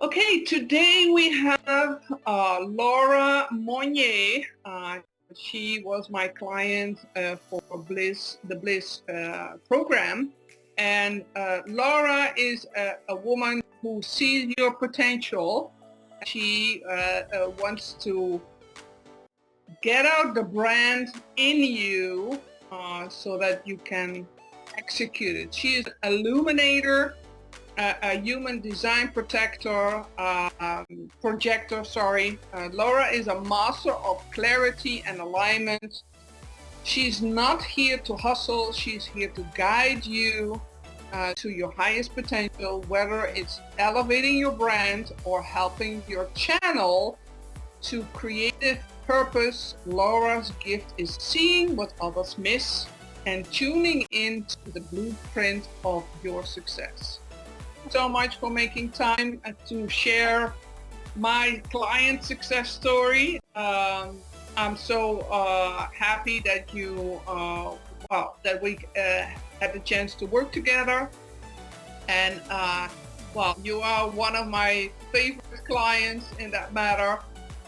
Okay, today we have Laura Monnier. She was my client for the Bliss program. And Laura is a woman who sees your potential. She wants to get out the brand in you so that you can execute it. She is an illuminator, a human design projector. Laura is a master of clarity and alignment. She's not here to hustle. She's here to guide you to your highest potential, whether it's elevating your brand or helping your channel to creative purpose. Laura's gift is seeing what others miss and tuning into the blueprint of your success. So much for making time to share my client success story. I'm so happy that that we had the chance to work together. And you are one of my favorite clients in that matter.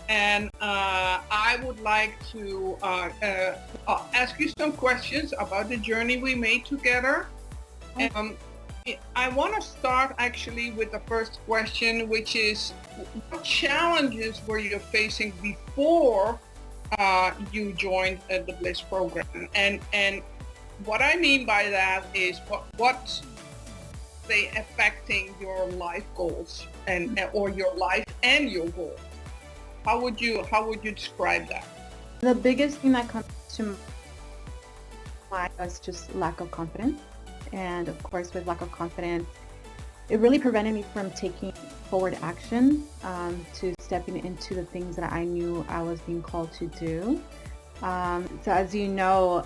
And I would like to ask you some questions about the journey we made together. I want to start actually with the first question, which is, what challenges were you facing before you joined the Bliss program? And what I mean by that is what they affecting your life goals or your life and your goals. How would you describe that? The biggest thing that comes to mind was just lack of confidence. And of course, with lack of confidence, it really prevented me from taking forward action, to stepping into the things that I knew I was being called to do. So as you know,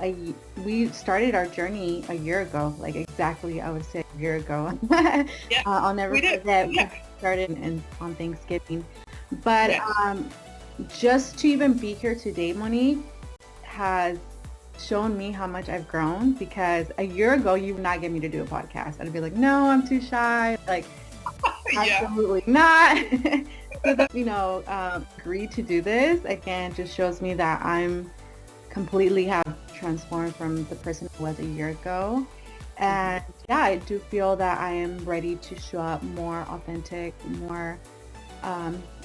we started our journey a year ago, like exactly, I would say a year ago. Yeah, I'll never forget, yeah. we started on Thanksgiving. But just to even be here today, Monique, has shown me how much I've grown, because a year ago you would not get me to do a podcast. I'd be like, no, I'm too shy. Like, absolutely not. So that, agreed to do this again just shows me that I'm completely have transformed from the person I was a year ago. And yeah, I do feel that I am ready to show up more authentic, more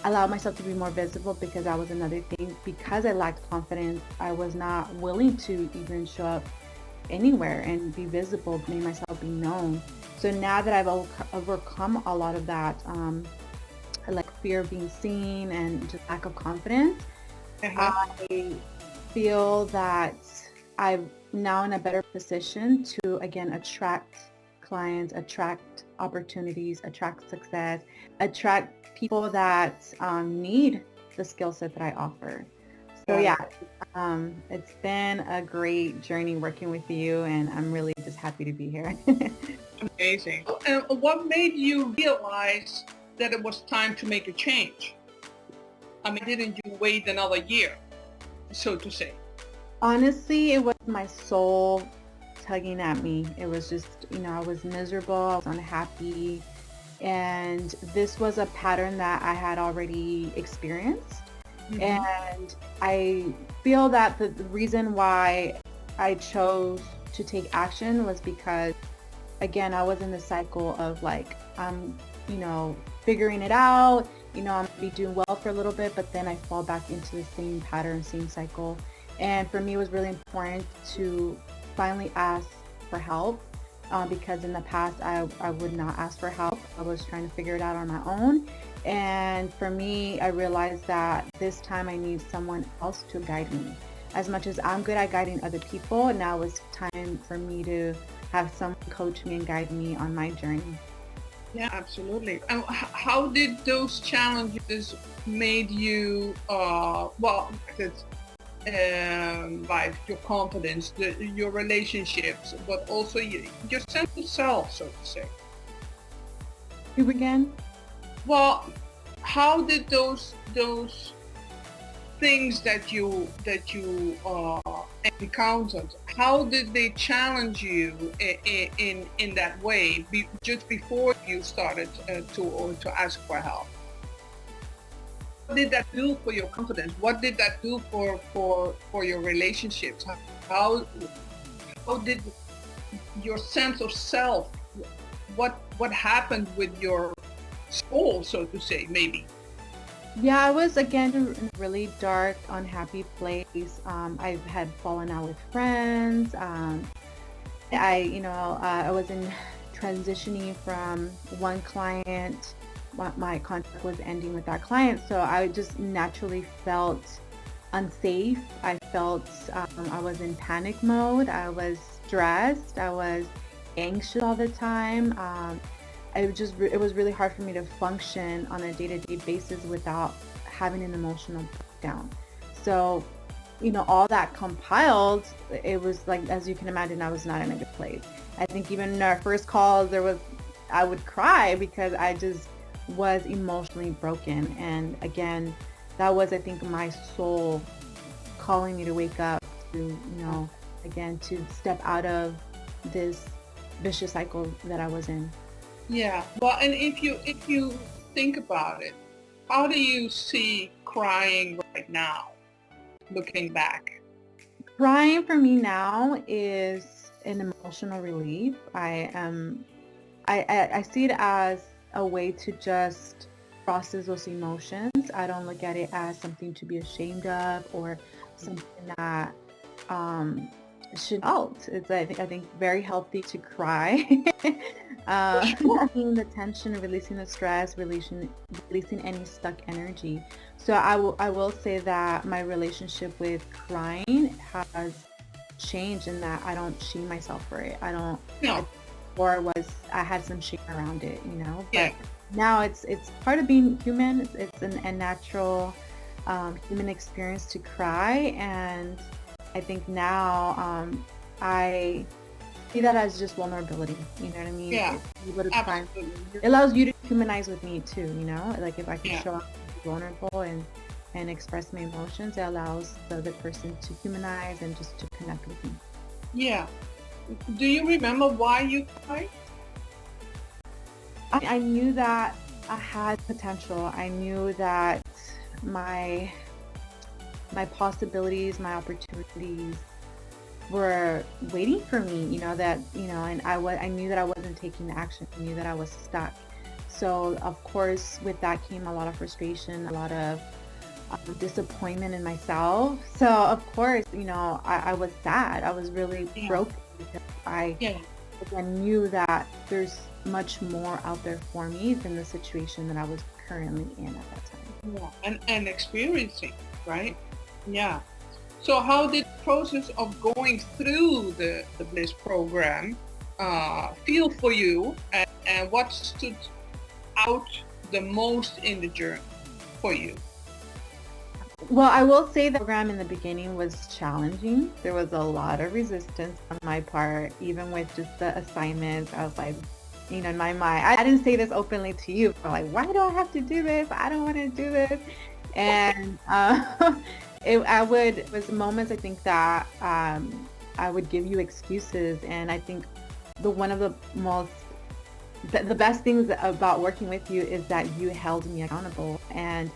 allow myself to be more visible, because that was another thing. Because I lacked confidence, I was not willing to even show up anywhere and be visible, make myself be known. So now that I've overcome a lot of that, like fear of being seen and just lack of confidence, I feel that I'm now in a better position to, again, attract clients, attract opportunities, attract success, attract people that need the skill set that I offer. So yeah, it's been a great journey working with you, and I'm really just happy to be here. Amazing. And what made you realize that it was time to make a change? I mean, didn't you wait another year, so to say? Honestly, it was my soul tugging at me. It was just, I was miserable, I was unhappy, and this was a pattern that I had already experienced. Mm-hmm. And I feel that the reason why I chose to take action was because, again, I was in the cycle of like, I'm, figuring it out, I'm gonna be doing well for a little bit, but then I fall back into the same pattern, same cycle. And for me, it was really important to finally ask for help, because in the past, I would not ask for help. I was trying to figure it out on my own. And for me, I realized that this time I need someone else to guide me. As much as I'm good at guiding other people, now it's time for me to have someone coach me and guide me on my journey. Yeah, absolutely. And how did those challenges made you, like your confidence, your relationships, but also your sense of self, so to say? You again? Well, how did those things that you encountered, how did they challenge you in that way just before you started to ask for help? What did that do for your confidence? What did that do for your relationships? How did your sense of self, what happened with your soul, so to say, maybe? Yeah, I was again in a really dark, unhappy place. I had fallen out with friends. I was in transitioning from one client. My contract was ending with that client, so I just naturally felt unsafe. I felt I was in panic mode. I was stressed. I was anxious all the time. It was really hard for me to function on a day-to-day basis without having an emotional breakdown. So, all that compiled, it was like, as you can imagine, I was not in a good place. I think even in our first calls, I would cry because I just was emotionally broken. And again, that was, I think, my soul calling me to wake up to, again, to step out of this vicious cycle that I was in. Yeah. Well, and if you think about it, how do you see crying right now, looking back? Crying for me now is an emotional relief. I see it as a way to just process those emotions. I don't look at it as something to be ashamed of or something that should out. I think very healthy to cry. Releasing the tension, releasing the stress, releasing any stuck energy. So I will say that my relationship with crying has changed in that I don't shame myself for it. I don't. No. Or I had some shame around it, but Yeah. now it's part of being human. It's a natural human experience to cry, and I think now I see that as just vulnerability. You know what I mean? Yeah. Absolutely. It allows you to humanize with me too. Like if I can show up vulnerable and express my emotions, it allows the other person to humanize and just to connect with me. Yeah. Do you remember why you cried? I knew that I had potential. I knew that my possibilities, my opportunities were waiting for me, and I knew that I wasn't taking action. I knew that I was stuck. So of course with that came a lot of frustration, a lot of disappointment in myself. So of course, I was sad. I was really broken because I knew that there's much more out there for me than the situation that I was currently in at that time. Yeah, and experiencing, right? Yeah. So how did the process of going through the Bliss program feel for you, and what stood out the most in the journey for you? Well, I will say the program in the beginning was challenging. There was a lot of resistance on my part, even with just the assignments. I was like, in my mind, I didn't say this openly to you, but like, why do I have to do this? I don't want to do this. And it was moments, I think, that I would give you excuses. And I think one of the best things about working with you is that you held me accountable. And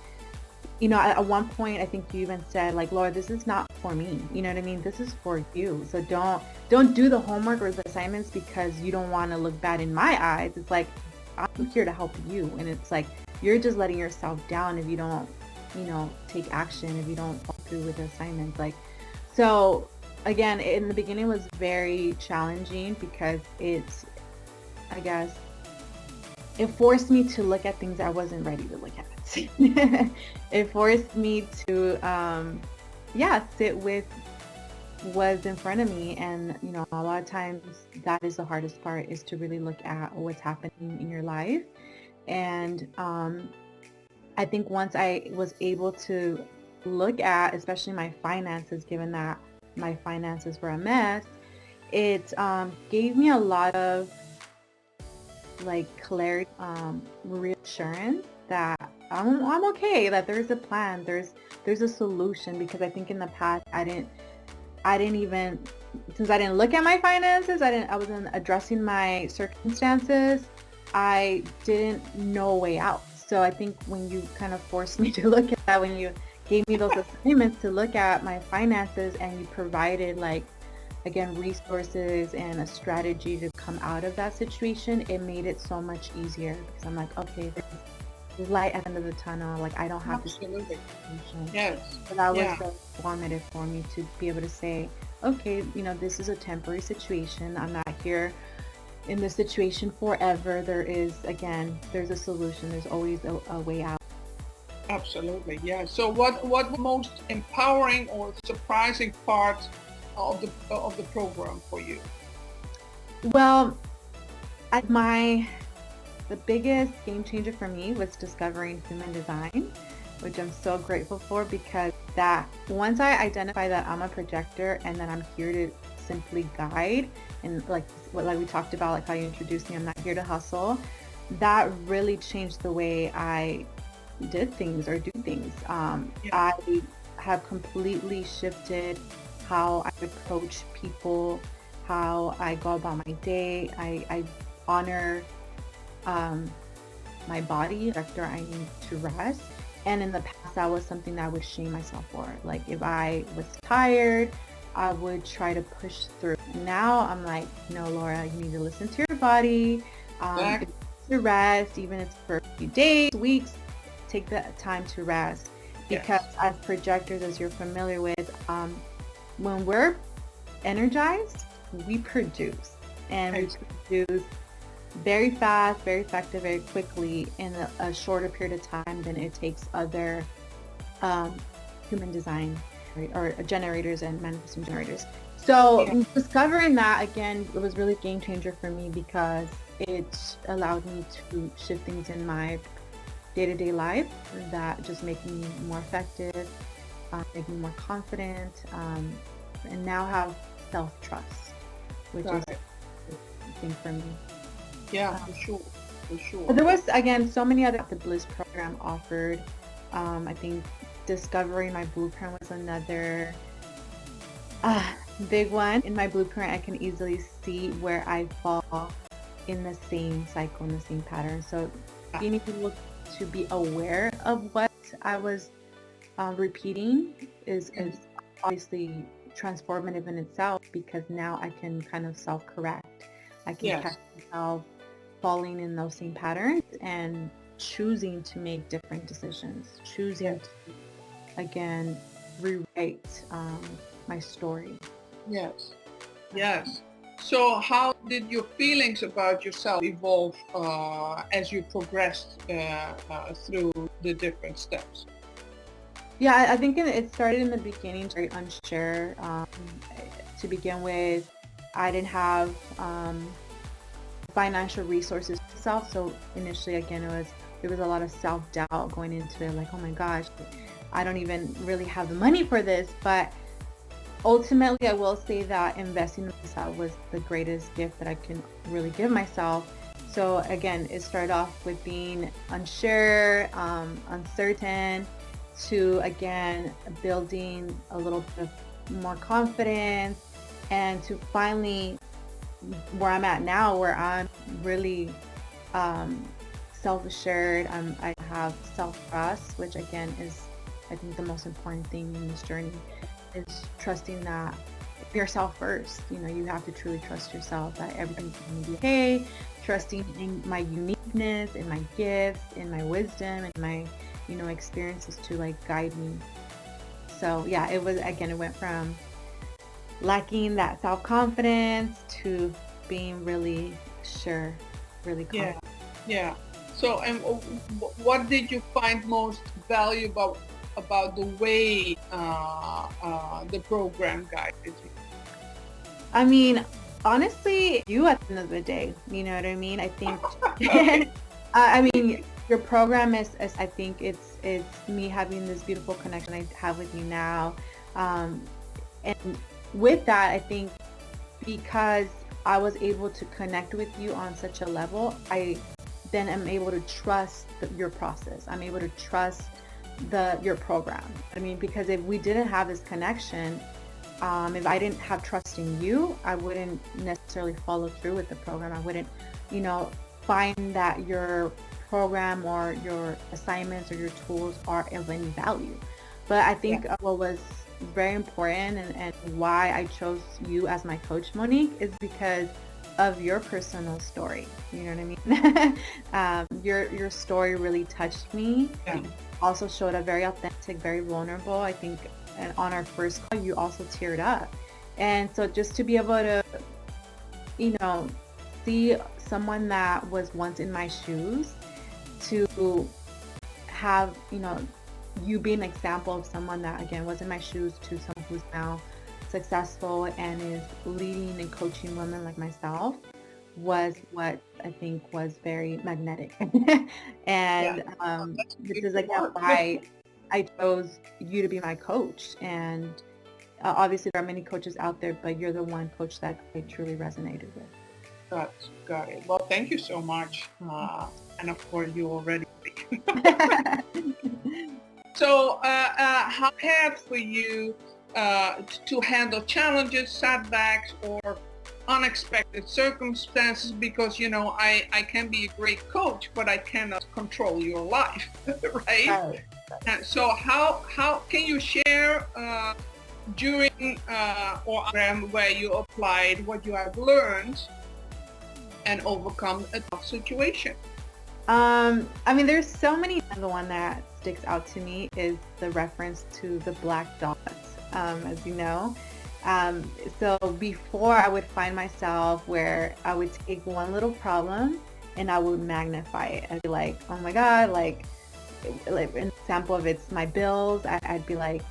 at one point, I think you even said, like, Laura, this is not for me. You know what I mean? This is for you. So don't do the homework or the assignments because you don't want to look bad in my eyes. It's like, I'm here to help you. And it's like, you're just letting yourself down if you don't, take action, if you don't follow through with the assignments. Like, so again, in the beginning, it was very challenging because I guess, it forced me to look at things I wasn't ready to look at. It forced me to sit with what's in front of me, and a lot of times that is the hardest part, is to really look at what's happening in your life. And I think once I was able to look at especially my finances, given that my finances were a mess, it gave me a lot of clarity, reassurance that I'm okay, that there's a plan, there's a solution. Because I think in the past I didn't I didn't even, since I didn't look at my finances, I wasn't addressing my circumstances, I didn't know a way out. So I think when you kind of forced me to look at that, when you gave me those assignments to look at my finances, and you provided, like, again, resources and a strategy to come out of that situation, it made it so much easier, because I'm like, okay, there's light at the end of the tunnel. Like, I don't have to. Absolutely. Yes. So that was Yeah. so formative for me to be able to say, okay, this is a temporary situation. I'm not here in this situation forever. There's a solution. There's always a way out. Absolutely. Yeah. So what most empowering or surprising part of the program for you? Well, the biggest game changer for me was discovering human design, which I'm so grateful for, because that once I identify that I'm a projector and that I'm here to simply guide, and like we talked about, like how you introduced me, I'm not here to hustle, that really changed the way I did things or do things. I have completely shifted how I approach people, how I go about my day. I honor my body. After I need to rest. And in the past, that was something that I would shame myself for. Like, if I was tired, I would try to push through. Now I'm like, no, Laura, you need to listen to your body. If it's to rest, even if it's for a few days, weeks, take that time to rest. Because as projectors, as you're familiar with, when we're energized, we produce. And we produce very fast, very effective, very quickly in a shorter period of time than it takes other human design, right, or generators and manifesting generators. So discovering that, again, it was really a game changer for me, because it allowed me to shift things in my day-to-day life that just make me more effective, make me more confident, and now have self-trust, which is a thing for me. Yeah, for sure. But there was, again, so many other the Bliss program offered. I think discovering my blueprint was another big one. In my blueprint, I can easily see where I fall in the same cycle, in the same pattern. So being able to be aware of what I was repeating is obviously transformative in itself, because now I can kind of self-correct. I can catch myself falling in those same patterns and choosing to make different decisions, choosing to, again, rewrite my story. Yes. So how did your feelings about yourself evolve as you progressed through the different steps? Yeah, I think it started in the beginning, very unsure. To begin with, I didn't have financial resources myself. So initially, again, there was a lot of self-doubt going into it, like, oh my gosh, I don't even really have the money for this. But ultimately, I will say that investing in myself was the greatest gift that I can really give myself. So again, it started off with being unsure, uncertain, to, again, building a little bit more confidence, and to finally where I'm at now, where I'm really self-assured. I have self-trust, which again is, I think, the most important thing in this journey, is trusting that yourself first. You have to truly trust yourself that everything's going to be okay. Trusting in my uniqueness, in my gifts, in my wisdom, and my experiences to, like, guide me. So yeah, it went from lacking that self-confidence to being really sure, really confident. Yeah. So, and what did you find most valuable about the way the program guided you? I mean, honestly, you at the end of the day, you know what I mean? I think, I mean, your program is, I think it's me having this beautiful connection I have with you now. And with that, I think because I was able to connect with you on such a level, I then am able to trust your process. I'm able to trust your program. I mean, because if we didn't have this connection, If I didn't have trust in you, I wouldn't necessarily follow through with the program. I wouldn't, find that your program or your assignments or your tools are of any value. But I think what was very important and why I chose you as my coach, Monique, is because of your personal story. You know what I mean? Your story really touched me. Yeah. Also showed up very authentic, very vulnerable. I think on our first call, you also teared up. And so just to be able to, see someone that was once in my shoes, to have, you be an example of someone that, again, was in my shoes to someone who's now successful and is leading and coaching women like myself, was what I think was very magnetic. And this is again why I chose you to be my coach. And obviously there are many coaches out there, but you're the one coach that I truly resonated with. Got it. Well, thank you so much. And of course, you already. So, how hard for you to handle challenges, setbacks, or unexpected circumstances? Because I can be a great coach, but I cannot control your life, right? And so, how can you share during or program where you applied what you have learned and overcome a tough situation? There's so many. The one that sticks out to me is the reference to the black dots, as you know. So before, I would find myself where I would take one little problem and I would magnify it. I'd be like, oh my God, like an example of it's my bills. I'd be like,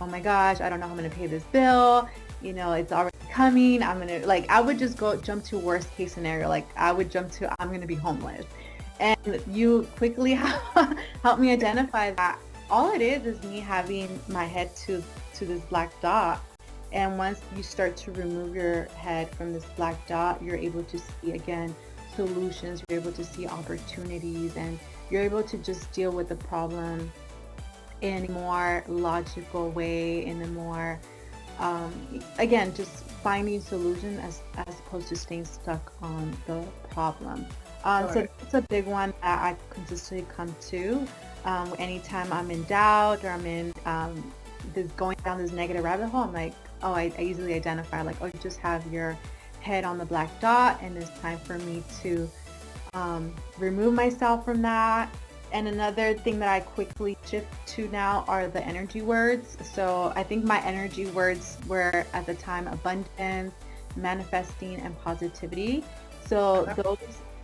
oh my gosh, I don't know how I'm going to pay this bill. It's already coming. I would just jump to worst case scenario. Like I would jump to, I'm going to be homeless. And you quickly help me identify that all it is me having my head to this black dot. And once you start to remove your head from this black dot, you're able to see again solutions, you're able to see opportunities, and you're able to just deal with the problem in a more logical way, in a more again, just finding solutions as opposed to staying stuck on the problem. So it's a big one that I consistently come to anytime I'm in doubt or I'm in going down this negative rabbit hole. I'm like, I easily identify, like, you just have your head on the black dot, and it's time for me to remove myself from that. And another thing that I quickly shift to now are the energy words. So I think my energy words were at the time abundance, manifesting, and positivity. So those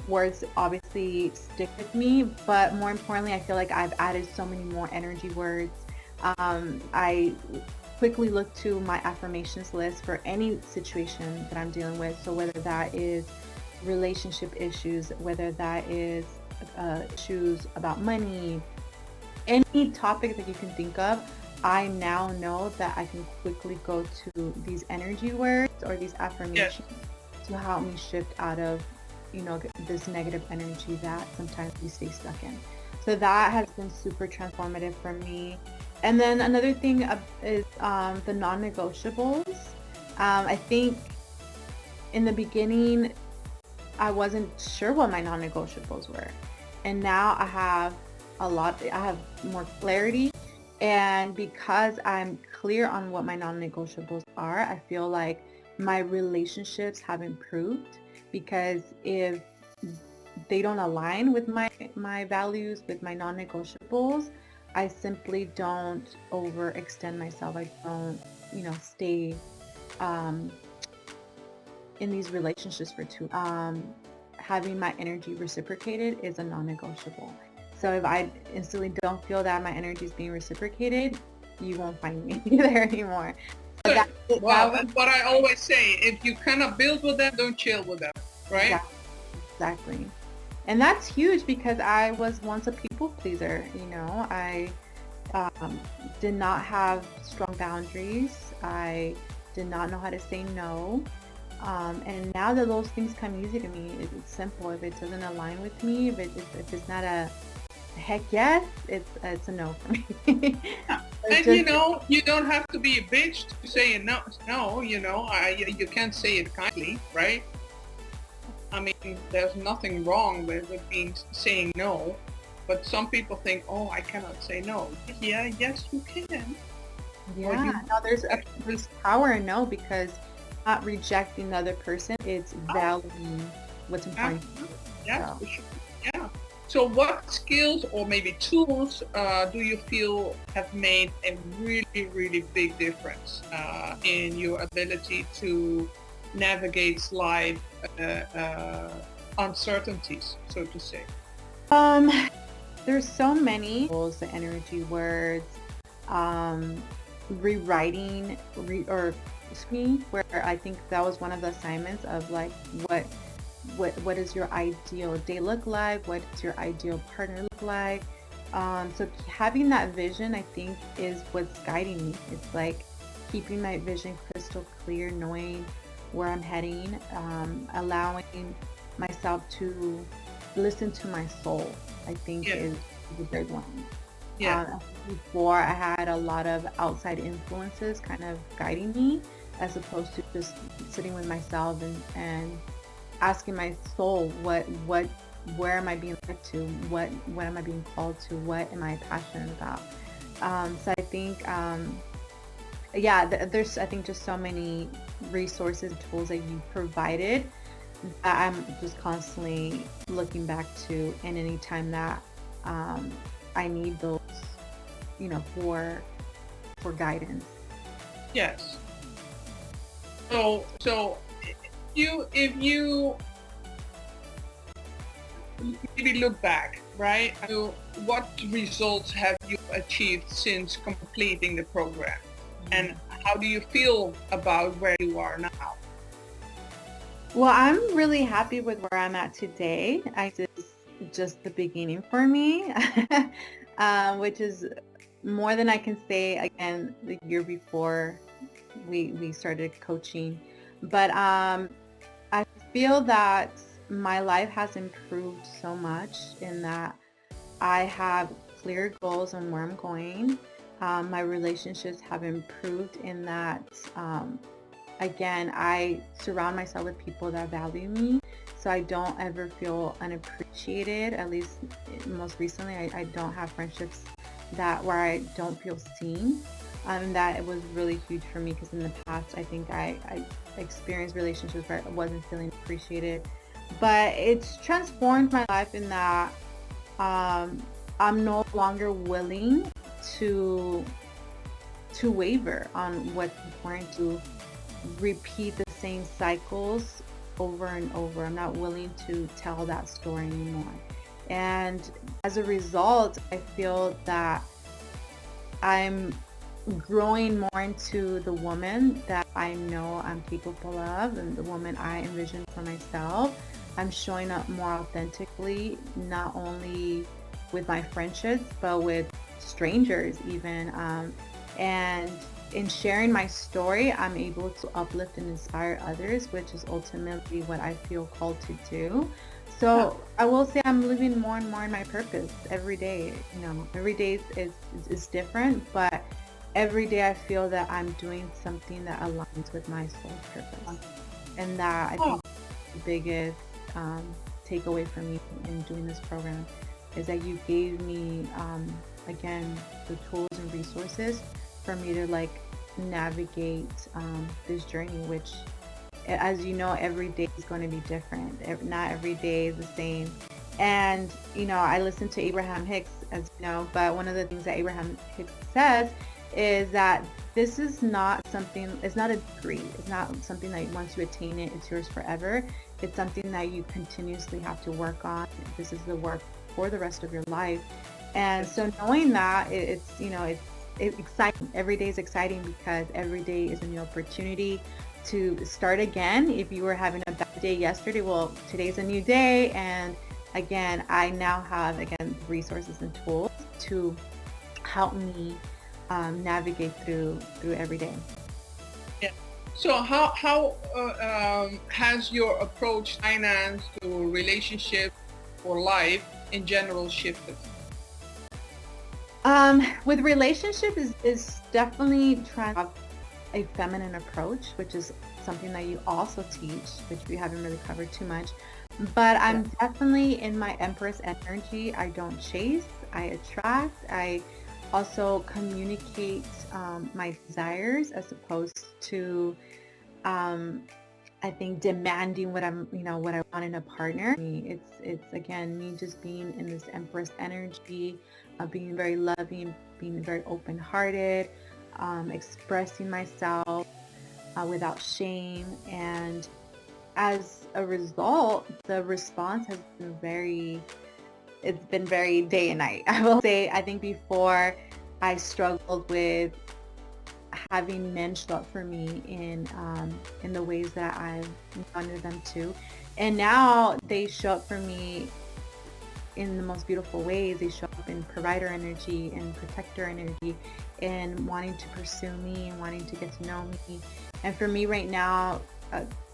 words obviously stick with me, but more importantly, I feel like I've added so many more energy words. I quickly look to my affirmations list for any situation that I'm dealing with. So whether that is relationship issues, whether that is issues about money, any topic that you can think of, I now know that I can quickly go to these energy words or these affirmations to help me shift out of this negative energy that sometimes we stay stuck in. So that has been super transformative for me. And then another thing is the non-negotiables. I think in the beginning, I wasn't sure what my non-negotiables were. And now I have more clarity. And because I'm clear on what my non-negotiables are, I feel like my relationships have improved. Because if they don't align with my values, with my non-negotiables, I simply don't overextend myself. I don't, stay in these relationships for too long. Having my energy reciprocated is a non-negotiable. So if I instantly don't feel that my energy is being reciprocated, you won't find me there anymore. That's what I always say. If you cannot build with them, don't chill with them, right? Exactly. And that's huge because I was once a people pleaser. I did not have strong boundaries. I did not know how to say no. And now that those things come easy to me, it's simple. If it doesn't align with me, if it's not a heck yes, it's a no for me. And just, you don't have to be a bitch to say no. No, you can't say it kindly, right? I mean, there's nothing wrong with being saying no, but some people think, oh, I cannot say no. Yeah, yes, you can. yeah, no, there's power in no, because not rejecting the other person, it's valuing what's important to you. Yes, So. for sure. Yeah. So what skills or maybe tools do you feel have made a really, really big difference in your ability to navigate life uncertainties, so to say? Um, there's so many tools, the energy words, um, rewriting, or screen, where I think that was one of the assignments of like what does your ideal day look like? What does your ideal partner look like? So having that vision, I think, is what's guiding me. It's like keeping my vision crystal clear, knowing where I'm heading, allowing myself to listen to my soul, I think, Yeah. is the big one. Yeah. Before, I had a lot of outside influences kind of guiding me, as opposed to just sitting with myself and asking my soul, where am I being led to? What am I being called to? What am I passionate about? So I think, yeah, there's, I think, just so many resources and tools that you provided that I'm just constantly looking back to, and any time that I need those, for guidance. Yes. So if you maybe look back, right? What results have you achieved since completing the program? And how do you feel about where you are now? Well, I'm really happy with where I'm at today. Just the beginning for me, which is more than I can say again the year before we started coaching. But I feel that my life has improved so much in that I have clear goals on where I'm going. My relationships have improved in that, again, I surround myself with people that value me, so I don't ever feel unappreciated. At least most recently, I don't have friendships where I don't feel seen. And that it was really huge for me, because in the past, I think I experienced relationships where I wasn't feeling appreciated. But it's transformed my life in that I'm no longer willing to waver on what's important, to repeat the same cycles over and over. I'm not willing to tell that story anymore. And as a result, I feel that I'm growing more into the woman that I know I'm capable of, and the woman I envision for myself. I'm showing up more authentically, not only with my friendships, but with strangers even. And in sharing my story, I'm able to uplift and inspire others, which is ultimately what I feel called to do. So I will say I'm living more and more in my purpose every day. Every day is different, but every day I feel that I'm doing something that aligns with my soul's purpose. And that, I think, the biggest takeaway for me in doing this program is that you gave me, again, the tools and resources for me to navigate this journey, which, as you know, every day is going to be different. Not every day is the same. And, I listen to Abraham Hicks, as you know, but one of the things that Abraham Hicks says is that this is not something, it's not a degree. It's not something that once you attain it, it's yours forever. It's something that you continuously have to work on. This is the work for the rest of your life. And so knowing that, it's exciting. Every day is exciting, because every day is a new opportunity to start again. If you were having a bad day yesterday, well, today's a new day. And again, I now have, resources and tools to help me navigate through every day. Yeah. So how has your approach to finance, to relationship, or life in general shifted? With relationship is definitely trying to have a feminine approach, which is something that you also teach, which we haven't really covered too much. But I'm definitely in my Empress energy. I don't chase, I attract. I also communicate my desires as opposed to I think demanding what what I want in a partner. It's again me just being in this Empress energy, being very loving, being very open-hearted, expressing myself without shame, and as a result, the response has been it's been very day and night. I will say, I think before I struggled with having men show up for me in the ways that I've wanted them to. And now they show up for me in the most beautiful ways. They show up in provider energy and protector energy and wanting to pursue me and wanting to get to know me. And for me right now,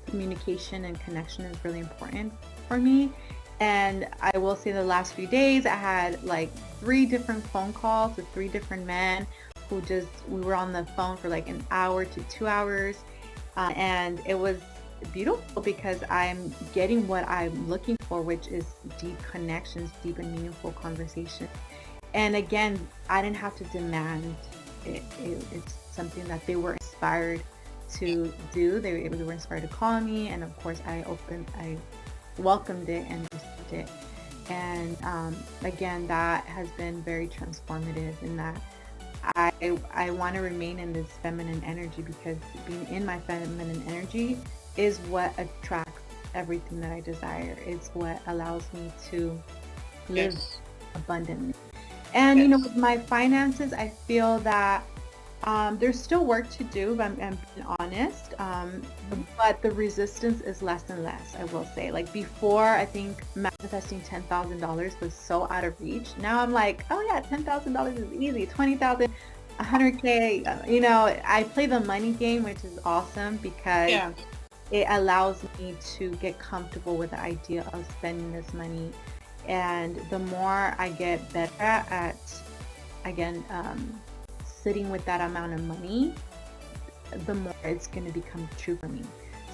communication and connection is really important for me. And I will say the last few days I had like 3 different phone calls with 3 different men who we were on the phone for like an hour to 2 hours. And it was beautiful because I'm getting what I'm looking for, which is deep connections, deep and meaningful conversations. And again, I didn't have to demand it. It's something that they were inspired to do. They were inspired to call me, and of course I welcomed it and received it. And again, that has been very transformative in that I want to remain in this feminine energy, because being in my feminine energy is what attracts everything that I desire. It's what allows me to live abundantly. And with my finances, I feel that there's still work to do, if I'm being honest. But the resistance is less and less, I will say. Like before, I think manifesting $10,000 was so out of reach. Now I'm like, oh yeah, $10,000 is easy. 20,000, 100K. I play the money game, which is awesome because it allows me to get comfortable with the idea of spending this money. And the more I get better at again, sitting with that amount of money, the more it's going to become true for me.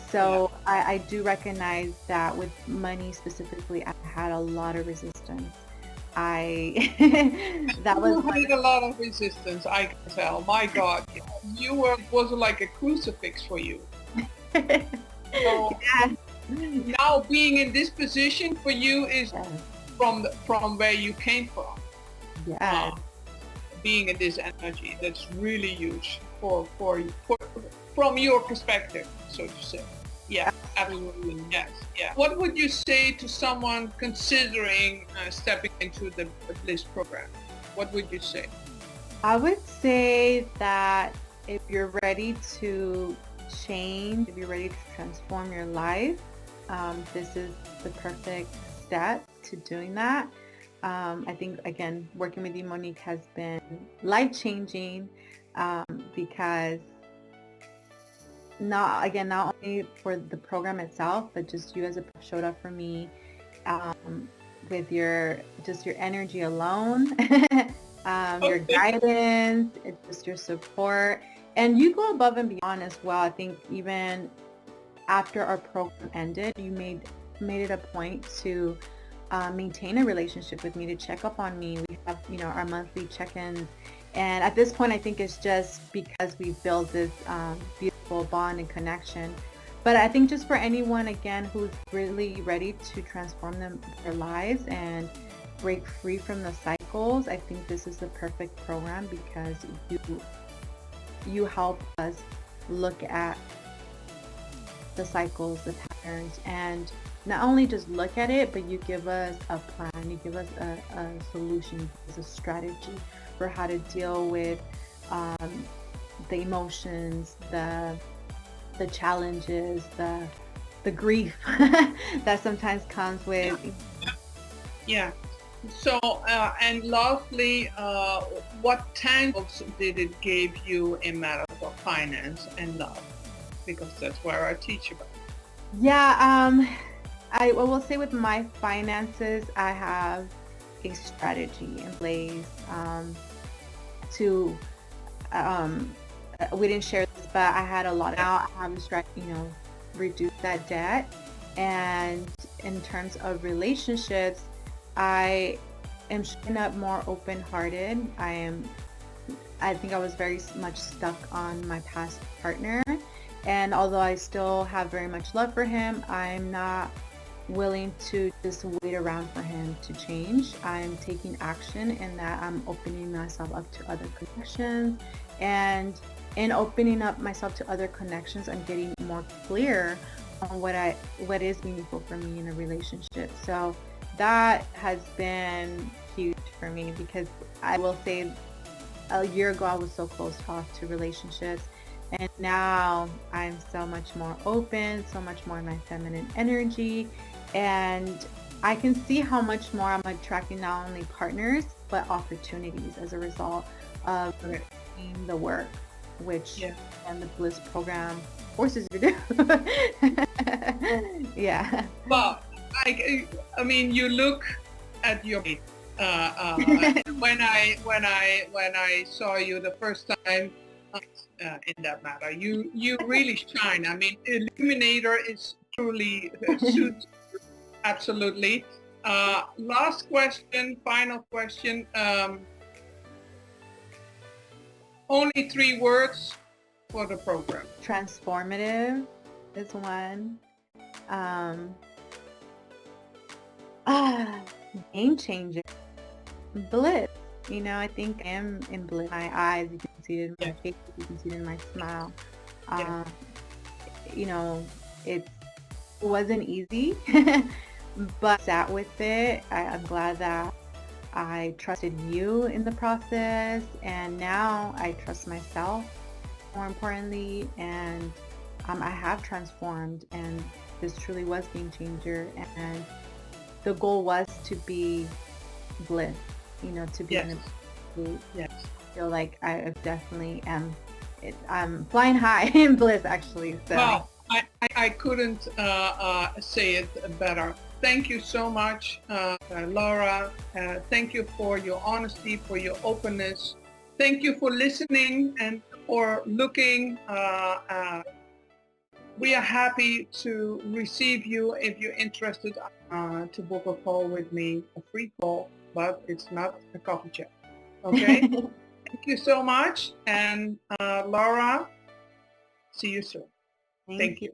So I do recognize that with money specifically, I had a lot of resistance. That was had a lot of resistance, I can tell. My God, it was like a crucifix for you. So now being in this position for you is from where you came from. Being in this energy, that's really huge for from your perspective, so to say. Yeah, absolutely. Yes. Yeah. What would you say to someone considering stepping into the Bliss program? What would you say? I would say that if you're ready to change, if you're ready to transform your life, this is the perfect step to doing that. I think, again, working with you, Monique, has been life-changing because not only for the program itself, but just you as a showed up for me with your energy alone, your guidance, just your support, and you go above and beyond as well. I think even after our program ended, you made it a point to maintain a relationship with me, to check up on me. We have our monthly check-ins, and at this point I think it's just because we built this beautiful bond and connection. But I think just for anyone, again, who's really ready to transform their lives and break free from the cycles, I think this is the perfect program because you help us look at the cycles, the patterns, and not only just look at it, but you give us a plan, you give us a solution, you give us a strategy for how to deal with the emotions, the challenges, the grief that sometimes comes with. Yeah. So, and lastly, what tangles did it give you in matters of finance and love? Because that's where I teach about. Yeah, I will say with my finances, I have a strategy in place. to, we didn't share this, but I had a lot out. I have to, reduce that debt. And in terms of relationships, I am showing up more open-hearted. I think I was very much stuck on my past partner. And although I still have very much love for him, I'm not willing to just wait around for him to change. I'm taking action in that I'm opening myself up to other connections. And in opening up myself to other connections, I'm getting more clear on what is meaningful for me in a relationship. So that has been huge for me, because I will say a year ago I was so closed off to relationships, and now I'm so much more open, so much more in my feminine energy, and I can see how much more I'm attracting not only partners but opportunities as a result of doing the work, which and the Bliss program forces you to do. Yeah. Well, I mean, you look at your when I saw you the first time in that matter, you really shine. I mean, Illuminator is truly suits absolutely. Last question, final question. Only 3 words for the program. Transformative is one. Game changer. Bliss. I think I am in bliss. My eyes, you can see it in my face, you can see it in my smile. It wasn't easy, but I sat with it. I'm glad that I trusted you in the process, and now I trust myself more importantly, and I have transformed, and this truly was game changer, and the goal was to be bliss, to be in a state. Yes. I feel like I definitely am. I'm flying high in bliss, actually. So. Well, I couldn't say it better. Thank you so much, Laura. Thank you for your honesty, for your openness. Thank you for listening and for looking. We are happy to receive you if you're interested to book a call with me, a free call, but it's not a coffee chat. Okay? Thank you so much. And Laura, see you soon. Thank you.